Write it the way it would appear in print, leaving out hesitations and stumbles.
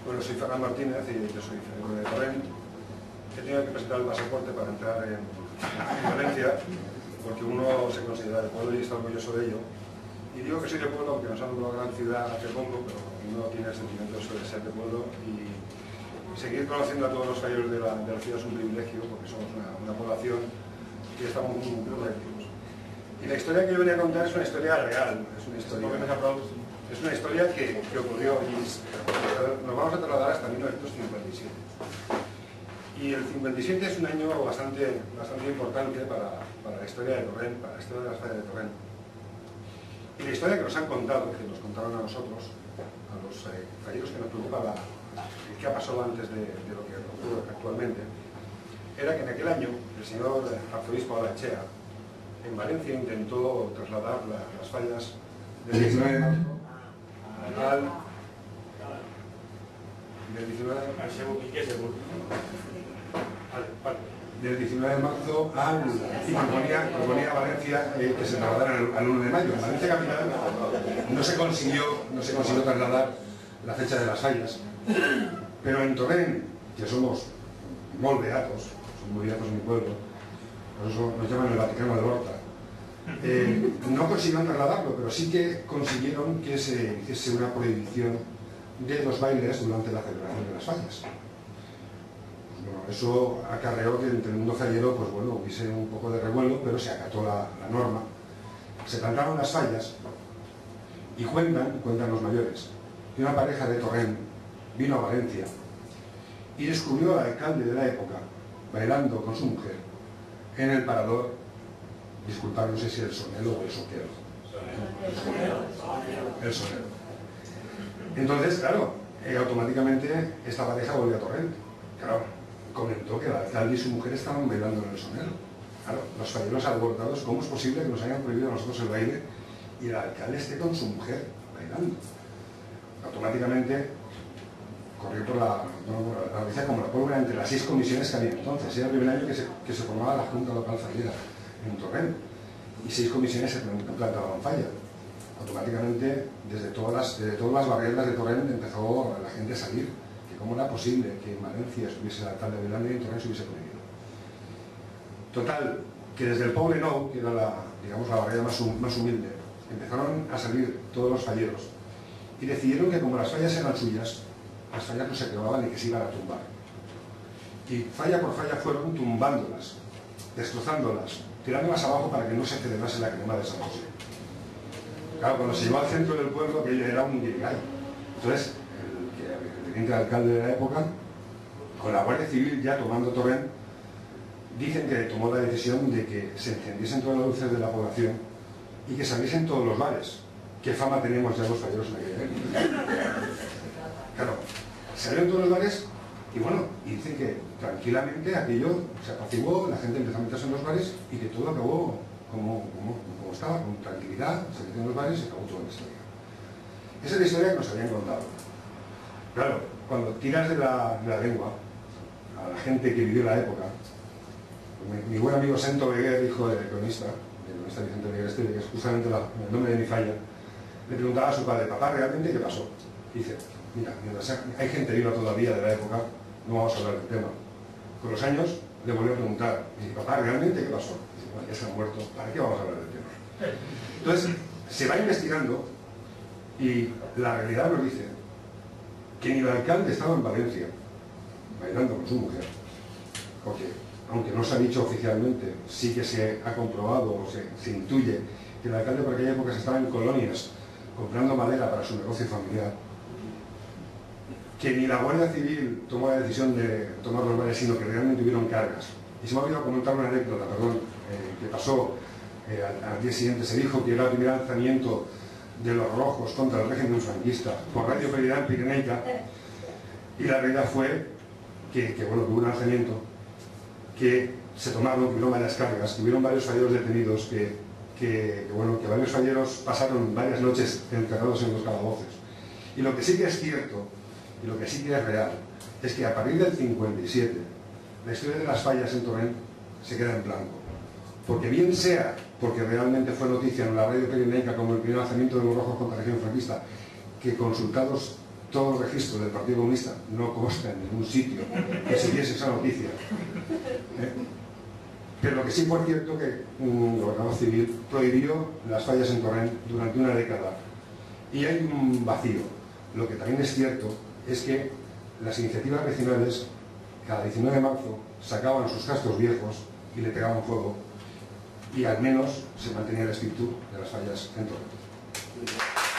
Bueno, soy Fernando Martínez y yo soy Federico de Torrent. He tenido que presentar el pasaporte para entrar en Valencia, porque uno se considera de pueblo y está orgulloso de ello. Y digo que soy de pueblo, aunque nos han dado una gran ciudad hace poco, pero uno tiene el sentimiento de ser de pueblo, y seguir conociendo a todos los falleros de la ciudad es un privilegio, porque somos una población que estamos muy activos. Y la historia que yo venía a contar es una historia real, es una historia que ocurrió y nos vamos a trasladar hasta 1957. Y el 57 es un año bastante importante para la historia de Torrent, para la historia de las fallas de Torrent. Y la historia que nos han contado, que nos contaron a nosotros, a los falleros que nos preocupa qué ha pasado antes de lo que ocurre actualmente, era que en aquel año el señor arzobispo Alaechea en Valencia intentó trasladar las fallas del 19 de marzo del 19 de marzo y proponía a Valencia que se trasladara al 1 de mayo. En Valencia capital no se consiguió trasladar la fecha de las fallas, pero en Torrent, que somos muy beatos en mi pueblo, por eso nos llaman el Vaticano de Horta, no consiguieron trasladarlo, pero sí que consiguieron que se hiciese una prohibición de los bailes durante la celebración de las fallas. Bueno, eso acarreó que entre el mundo fallero, pues bueno, hubiese un poco de revuelo, pero se acató la norma. Se plantaron las fallas y cuentan los mayores, que una pareja de Torrent vino a Valencia y descubrió al alcalde de la época bailando con su mujer en el parador, disculpad, no sé si el Sonelo o el Soquero. El Sonelo. Entonces, claro, automáticamente esta pareja volvió a Torrent. Claro, comentó que el alcalde y su mujer estaban bailando en el Sonelo. Claro, los falleros alborotados, ¿cómo es posible que nos hayan prohibido a nosotros el baile y el alcalde esté con su mujer bailando? Automáticamente corrió por la noticia como la pólvora entre las 6 comisiones que había entonces. Era el primer año que se formaba la Junta Local Fallera en Torrent y 6 comisiones se plantaban falla. Automáticamente, desde todas las barriadas de Torrent empezó la gente a salir, que cómo era posible que en Valencia estuviese el alcalde bailando y en Torrent se hubiese prohibido. Total, que desde el Poble Nou, que era la barriada más humilde, empezaron a salir todos los falleros y decidieron que como las fallas eran suyas, las fallas no se acababan y que se iban a tumbar. Y falla por falla fueron tumbándolas, destrozándolas, tirándolas abajo para que no se celebrase la crema de San José. Claro, cuando se llevó al centro del pueblo, aquello era un guirigay. Entonces, el teniente alcalde de la época, con la Guardia Civil ya tomando Torrent, dicen que tomó la decisión de que se encendiesen todas las luces de la población y que saliesen todos los bares. ¿Qué fama tenemos ya los falleros en aquella época? Claro, salieron todos los bares y bueno, y dicen que tranquilamente aquello se apaciguó, la gente empezó a meterse en los bares y que todo acabó como estaba, con tranquilidad, se metió en los bares y acabó toda la historia. Esa es la historia que nos habían contado. Claro, cuando tiras de la lengua a la gente que vivió la época, mi buen amigo Sento Beguer, hijo del cronista Vicente Beguer, que es justamente el nombre de mi falla, le preguntaba a su padre: papá, ¿realmente qué pasó? Y dice: mira, mientras hay gente viva todavía de la época, no vamos a hablar del tema. Con los años le volvió a preguntar: y dice, papá, ¿realmente qué pasó? Y dice: bueno, ya se han muerto, ¿para qué vamos a hablar del tema? Entonces, se va investigando y la realidad nos dice que ni el alcalde estaba en Valencia bailando con su mujer, porque aunque no se ha dicho oficialmente, sí que se ha comprobado o se intuye que el alcalde por aquella época se estaba en colonias comprando madera para su negocio familiar, que ni la Guardia Civil tomó la decisión de tomar los bares, sino que realmente hubieron cargas. Y se me ha olvidado comentar una anécdota, que pasó al día siguiente. Se dijo que era el primer alzamiento de los rojos contra el régimen franquista por Radio Pirenaica, y la realidad fue que hubo un alzamiento, que se tomaron, que hubieron varias cargas, que hubieron varios falleros detenidos, que varios falleros pasaron varias noches encerrados en los calabozos. Y lo que sí que es cierto, y lo que sí que es real, es que a partir del 57, la historia de las fallas en Torrent se queda en blanco. Porque bien sea porque realmente fue noticia en la Radio Pirenaica como el primer lanzamiento de los rojos contra la región franquista, que consultados todo el registro del Partido Comunista no consta en ningún sitio que se diese esa noticia. Pero lo que sí fue cierto que el gobernador civil prohibió las fallas en Torrent durante una década. Y hay un vacío. Lo que también es cierto es que las iniciativas vecinales cada 19 de marzo sacaban sus cascos viejos y le pegaban fuego, y al menos se mantenía el espíritu de las fallas en Torrent.